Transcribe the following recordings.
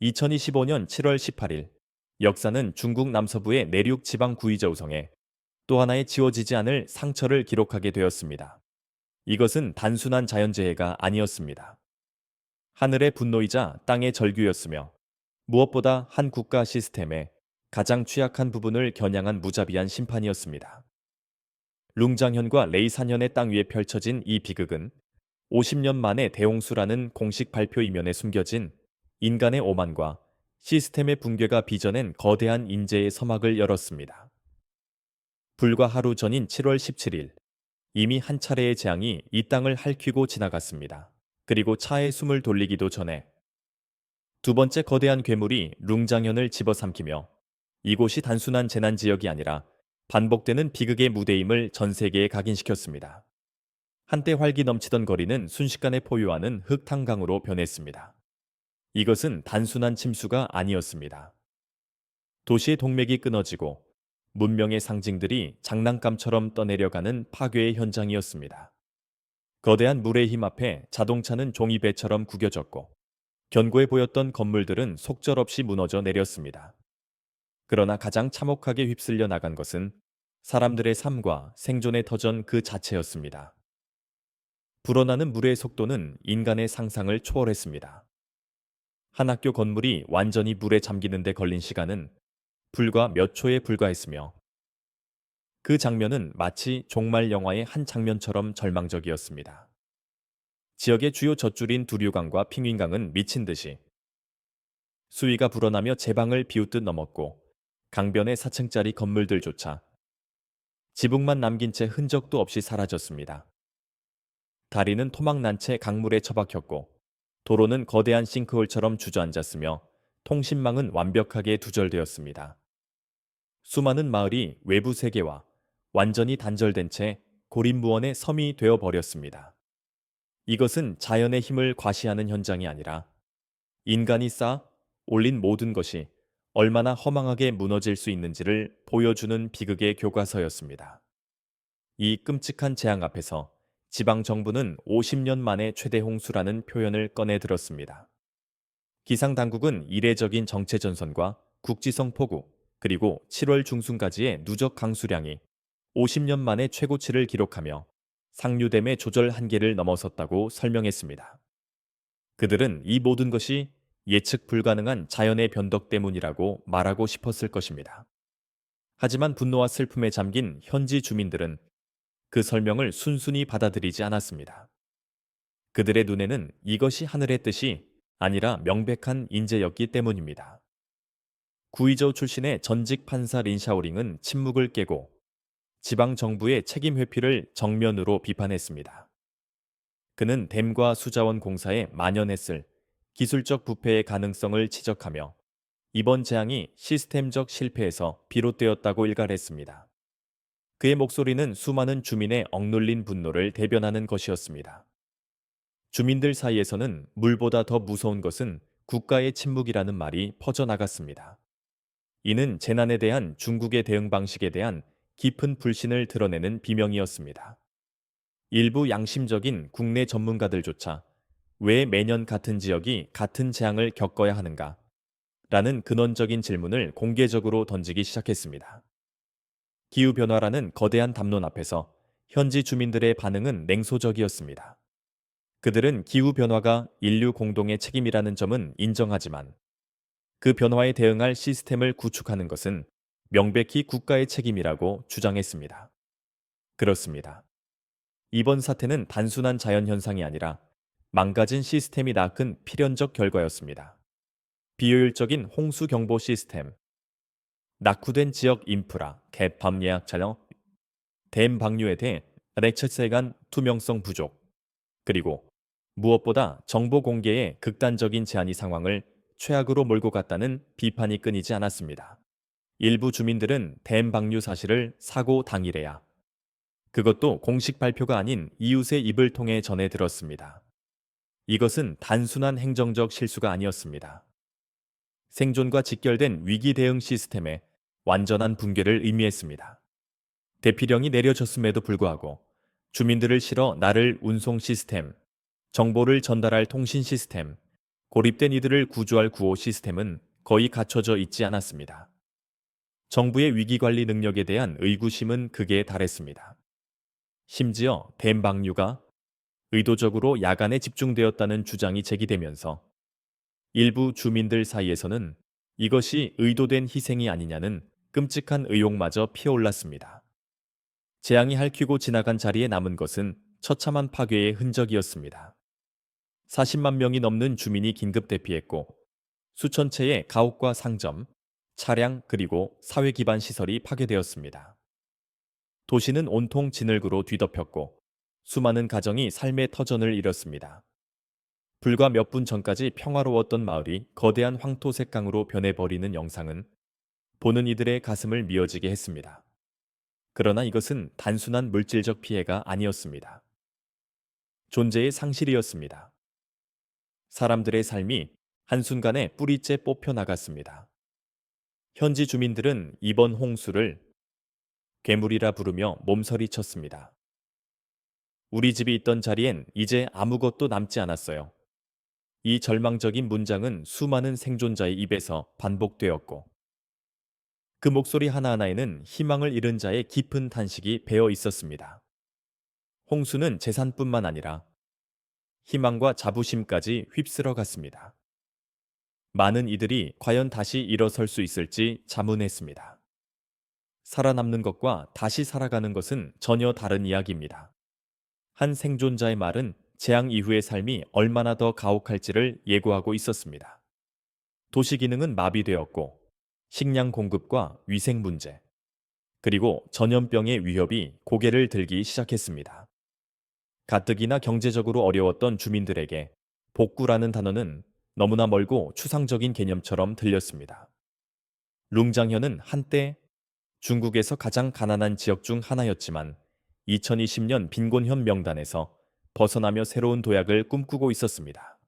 2025년 7월 18일, 역사는 중국 남서부의 내륙 지방 구이저우성에 또 하나의 지워지지 않을 상처를 기록하게 되었습니다. 이것은 단순한 자연재해가 아니었습니다. 하늘의 분노이자 땅의 절규였으며 무엇보다 한 국가 시스템의 가장 취약한 부분을 겨냥한 무자비한 심판이었습니다. 룽장현과 레이산현의 땅 위에 펼쳐진 이 비극은 50년 만에 대홍수라는 공식 발표 이면에 숨겨진 인간의 오만과 시스템의 붕괴가 빚어낸 거대한 인재의 서막을 열었습니다. 불과 하루 전인 7월 17일, 이미 한 차례의 재앙이 이 땅을 핥히고 지나갔습니다. 그리고 차에 숨을 돌리기도 전에 두 번째 거대한 괴물이 룽장현을 집어삼키며 이곳이 단순한 재난 지역이 아니라 반복되는 비극의 무대임을 전 세계에 각인시켰습니다. 한때 활기 넘치던 거리는 순식간에 포효하는 흙탕강으로 변했습니다. 이것은 단순한 침수가 아니었습니다. 도시의 동맥이 끊어지고 문명의 상징들이 장난감처럼 떠내려가는 파괴의 현장이었습니다. 거대한 물의 힘 앞에 자동차는 종이배처럼 구겨졌고 견고해 보였던 건물들은 속절없이 무너져 내렸습니다. 그러나 가장 참혹하게 휩쓸려 나간 것은 사람들의 삶과 생존의 터전 그 자체였습니다. 불어나는 물의 속도는 인간의 상상을 초월했습니다. 한 학교 건물이 완전히 물에 잠기는 데 걸린 시간은 불과 몇 초에 불과했으며 그 장면은 마치 종말 영화의 한 장면처럼 절망적이었습니다. 지역의 주요 젖줄인 두류강과 핑윈강은 미친 듯이 수위가 불어나며 제방을 비웃듯 넘었고 강변의 4층짜리 건물들조차 지붕만 남긴 채 흔적도 없이 사라졌습니다. 다리는 토막난 채 강물에 처박혔고 도로는 거대한 싱크홀처럼 주저앉았으며 통신망은 완벽하게 두절되었습니다. 수많은 마을이 외부 세계와 완전히 단절된 채 고립무원의 섬이 되어버렸습니다. 이것은 자연의 힘을 과시하는 현장이 아니라 인간이 쌓아 올린 모든 것이 얼마나 허망하게 무너질 수 있는지를 보여주는 비극의 교과서였습니다. 이 끔찍한 재앙 앞에서 지방 정부는 50년 만에 최대 홍수라는 표현을 꺼내 들었습니다. 기상 당국은 이례적인 정체 전선과 국지성 폭우, 그리고 7월 중순까지의 누적 강수량이 50년 만에 최고치를 기록하며 상류댐의 조절 한계를 넘어섰다고 설명했습니다. 그들은 이 모든 것이 예측 불가능한 자연의 변덕 때문이라고 말하고 싶었을 것입니다. 하지만 분노와 슬픔에 잠긴 현지 주민들은 그 설명을 순순히 받아들이지 않았습니다. 그들의 눈에는 이것이 하늘의 뜻이 아니라 명백한 인재였기 때문입니다. 구이저우 출신의 전직 판사 린샤오링은 침묵을 깨고 지방 정부의 책임 회피를 정면으로 비판했습니다. 그는 댐과 수자원 공사에 만연했을 기술적 부패의 가능성을 지적하며 이번 재앙이 시스템적 실패에서 비롯되었다고 일갈했습니다. 그의 목소리는 수많은 주민의 억눌린 분노를 대변하는 것이었습니다. 주민들 사이에서는 물보다 더 무서운 것은 국가의 침묵이라는 말이 퍼져나갔습니다. 이는 재난에 대한 중국의 대응 방식에 대한 깊은 불신을 드러내는 비명이었습니다. 일부 양심적인 국내 전문가들조차 왜 매년 같은 지역이 같은 재앙을 겪어야 하는가? 라는 근원적인 질문을 공개적으로 던지기 시작했습니다. 기후변화라는 거대한 담론 앞에서 현지 주민들의 반응은 냉소적이었습니다. 그들은 기후변화가 인류 공동의 책임이라는 점은 인정하지만 그 변화에 대응할 시스템을 구축하는 것은 명백히 국가의 책임이라고 주장했습니다. 그렇습니다. 이번 사태는 단순한 자연현상이 아니라 망가진 시스템이 낳은 필연적 결과였습니다. 비효율적인 홍수 경보 시스템, 낙후된 지역 인프라, 개팜 예약 촬영, 댐 방류에 대해 렉처스에 간 투명성 부족, 그리고 무엇보다 정보 공개의 극단적인 제한이 상황을 최악으로 몰고 갔다는 비판이 끊이지 않았습니다. 일부 주민들은 댐 방류 사실을 사고 당일에야, 그것도 공식 발표가 아닌 이웃의 입을 통해 전해 들었습니다. 이것은 단순한 행정적 실수가 아니었습니다. 생존과 직결된 위기 대응 시스템의 완전한 붕괴를 의미했습니다. 대피령이 내려졌음에도 불구하고 주민들을 실어 나를 운송 시스템, 정보를 전달할 통신 시스템, 고립된 이들을 구조할 구호 시스템은 거의 갖춰져 있지 않았습니다. 정부의 위기관리 능력에 대한 의구심은 극에 달했습니다. 심지어 댐방류가 의도적으로 야간에 집중되었다는 주장이 제기되면서 일부 주민들 사이에서는 이것이 의도된 희생이 아니냐는 끔찍한 의혹마저 피어올랐습니다. 재앙이 핥히고 지나간 자리에 남은 것은 처참한 파괴의 흔적이었습니다. 40만 명이 넘는 주민이 긴급 대피했고 수천 채의 가옥과 상점, 차량 그리고 사회 기반 시설이 파괴되었습니다. 도시는 온통 진흙으로 뒤덮였고 수많은 가정이 삶의 터전을 잃었습니다. 불과 몇 분 전까지 평화로웠던 마을이 거대한 황토색 강으로 변해버리는 영상은 보는 이들의 가슴을 미어지게 했습니다. 그러나 이것은 단순한 물질적 피해가 아니었습니다. 존재의 상실이었습니다. 사람들의 삶이 한순간에 뿌리째 뽑혀 나갔습니다. 현지 주민들은 이번 홍수를 괴물이라 부르며 몸서리쳤습니다. 우리 집이 있던 자리엔 이제 아무것도 남지 않았어요. 이 절망적인 문장은 수많은 생존자의 입에서 반복되었고 그 목소리 하나하나에는 희망을 잃은 자의 깊은 탄식이 배어 있었습니다. 홍수는 재산뿐만 아니라 희망과 자부심까지 휩쓸어 갔습니다. 많은 이들이 과연 다시 일어설 수 있을지 자문했습니다. 살아남는 것과 다시 살아가는 것은 전혀 다른 이야기입니다. 한 생존자의 말은 재앙 이후의 삶이 얼마나 더 가혹할지를 예고하고 있었습니다. 도시 기능은 마비되었고 식량 공급과 위생 문제, 그리고 전염병의 위협이 고개를 들기 시작했습니다. 가뜩이나 경제적으로 어려웠던 주민들에게 복구라는 단어는 너무나 멀고 추상적인 개념처럼 들렸습니다. 룽장현은 한때 중국에서 가장 가난한 지역 중 하나였지만 2020년 빈곤현 명단에서 벗어나며 새로운 도약을 꿈꾸고 있었습니다.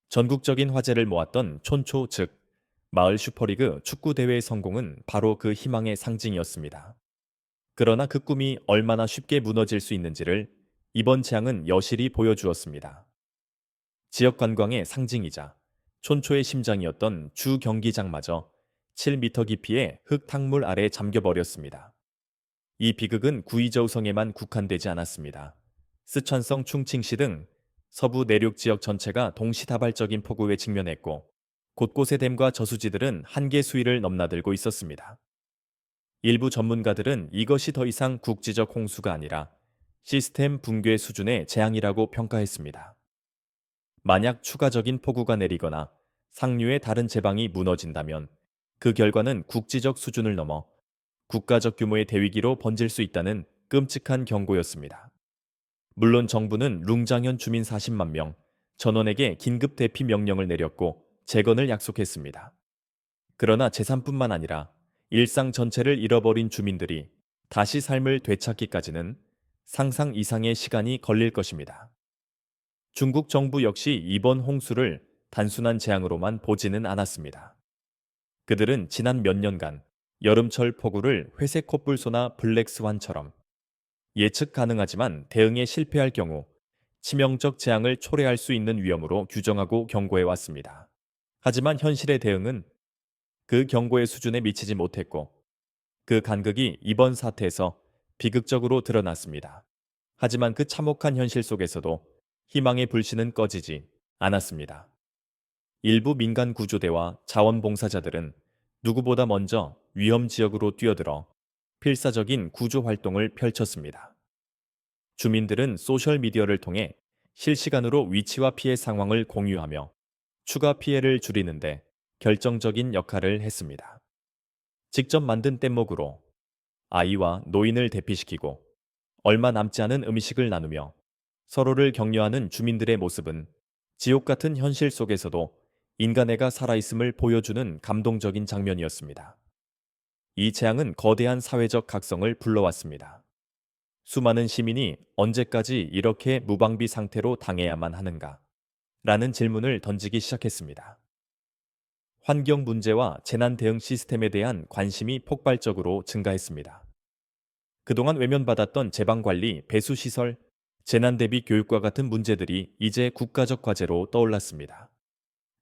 전국적인 화제를 모았던 촌초 즉 마을 슈퍼리그 축구 대회의 성공은 바로 그 희망의 상징이었습니다. 그러나 그 꿈이 얼마나 쉽게 무너질 수 있는지를 이번 재앙은 여실히 보여주었습니다. 지역 관광의 상징이자 촌초의 심장이었던 주 경기장마저 7m 깊이의 흙탕물 아래 잠겨버렸습니다. 이 비극은 구이저우성에만 국한되지 않았습니다. 스촨성 충칭시 등 서부 내륙 지역 전체가 동시다발적인 폭우에 직면했고 곳곳의 댐과 저수지들은 한계 수위를 넘나들고 있었습니다. 일부 전문가들은 이것이 더 이상 국지적 홍수가 아니라 시스템 붕괴 수준의 재앙이라고 평가했습니다. 만약 추가적인 폭우가 내리거나 상류의 다른 제방이 무너진다면 그 결과는 국지적 수준을 넘어 국가적 규모의 대위기로 번질 수 있다는 끔찍한 경고였습니다. 물론 정부는 룽장현 주민 40만 명 전원에게 긴급 대피 명령을 내렸고 재건을 약속했습니다. 그러나 재산뿐만 아니라 일상 전체를 잃어버린 주민들이 다시 삶을 되찾기까지는 상상 이상의 시간이 걸릴 것입니다. 중국 정부 역시 이번 홍수를 단순한 재앙으로만 보지는 않았습니다. 그들은 지난 몇 년간 여름철 폭우를 회색 코뿔소나 블랙스완처럼 예측 가능하지만 대응에 실패할 경우 치명적 재앙을 초래할 수 있는 위험으로 규정하고 경고해 왔습니다. 하지만 현실의 대응은 그 경고의 수준에 미치지 못했고 그 간극이 이번 사태에서 비극적으로 드러났습니다. 하지만 그 참혹한 현실 속에서도 희망의 불씨는 꺼지지 않았습니다. 일부 민간 구조대와 자원봉사자들은 누구보다 먼저 위험 지역으로 뛰어들어 필사적인 구조 활동을 펼쳤습니다. 주민들은 소셜미디어를 통해 실시간으로 위치와 피해 상황을 공유하며 추가 피해를 줄이는데 결정적인 역할을 했습니다. 직접 만든 뗏목으로 아이와 노인을 대피시키고 얼마 남지 않은 음식을 나누며 서로를 격려하는 주민들의 모습은 지옥 같은 현실 속에서도 인간애가 살아있음을 보여주는 감동적인 장면이었습니다. 이 재앙은 거대한 사회적 각성을 불러왔습니다. 수많은 시민이 언제까지 이렇게 무방비 상태로 당해야만 하는가? 라는 질문을 던지기 시작했습니다. 환경 문제와 재난 대응 시스템에 대한 관심이 폭발적으로 증가했습니다. 그동안 외면받았던 제방관리, 배수시설, 재난 대비 교육과 같은 문제들이 이제 국가적 과제로 떠올랐습니다.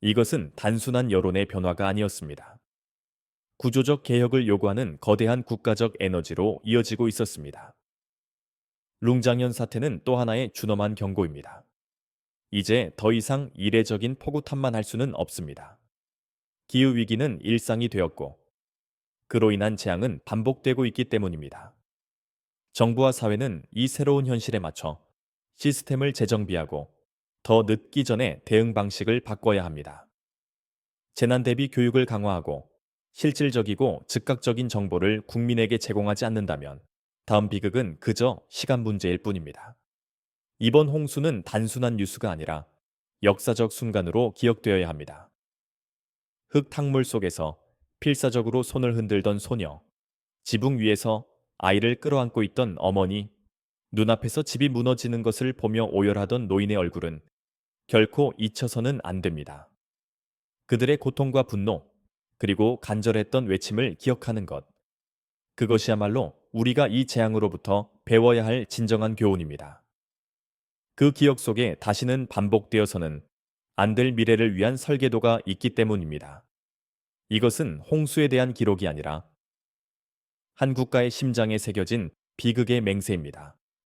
이것은 단순한 여론의 변화가 아니었습니다. 구조적 개혁을 요구하는 거대한 국가적 에너지로 이어지고 있었습니다. 룽장현 사태는 또 하나의 준엄한 경고입니다. 이제 더 이상 이례적인 폭우 탓만 할 수는 없습니다. 기후위기는 일상이 되었고, 그로 인한 재앙은 반복되고 있기 때문입니다. 정부와 사회는 이 새로운 현실에 맞춰 시스템을 재정비하고 더 늦기 전에 대응 방식을 바꿔야 합니다. 재난 대비 교육을 강화하고 실질적이고 즉각적인 정보를 국민에게 제공하지 않는다면 다음 비극은 그저 시간 문제일 뿐입니다. 이번 홍수는 단순한 뉴스가 아니라 역사적 순간으로 기억되어야 합니다. 흙탕물 속에서 필사적으로 손을 흔들던 소녀, 지붕 위에서 아이를 끌어안고 있던 어머니, 눈앞에서 집이 무너지는 것을 보며 오열하던 노인의 얼굴은 결코 잊혀서는 안 됩니다. 그들의 고통과 분노, 그리고 간절했던 외침을 기억하는 것. 그것이야말로 우리가 이 재앙으로부터 배워야 할 진정한 교훈입니다. 그 기억 속에 다시는 반복되어서는 안 될 미래를 위한 설계도가 있기 때문입니다. 이것은 홍수에 대한 기록이 아니라 한 국가의 심장에 새겨진 비극의 맹세입니다.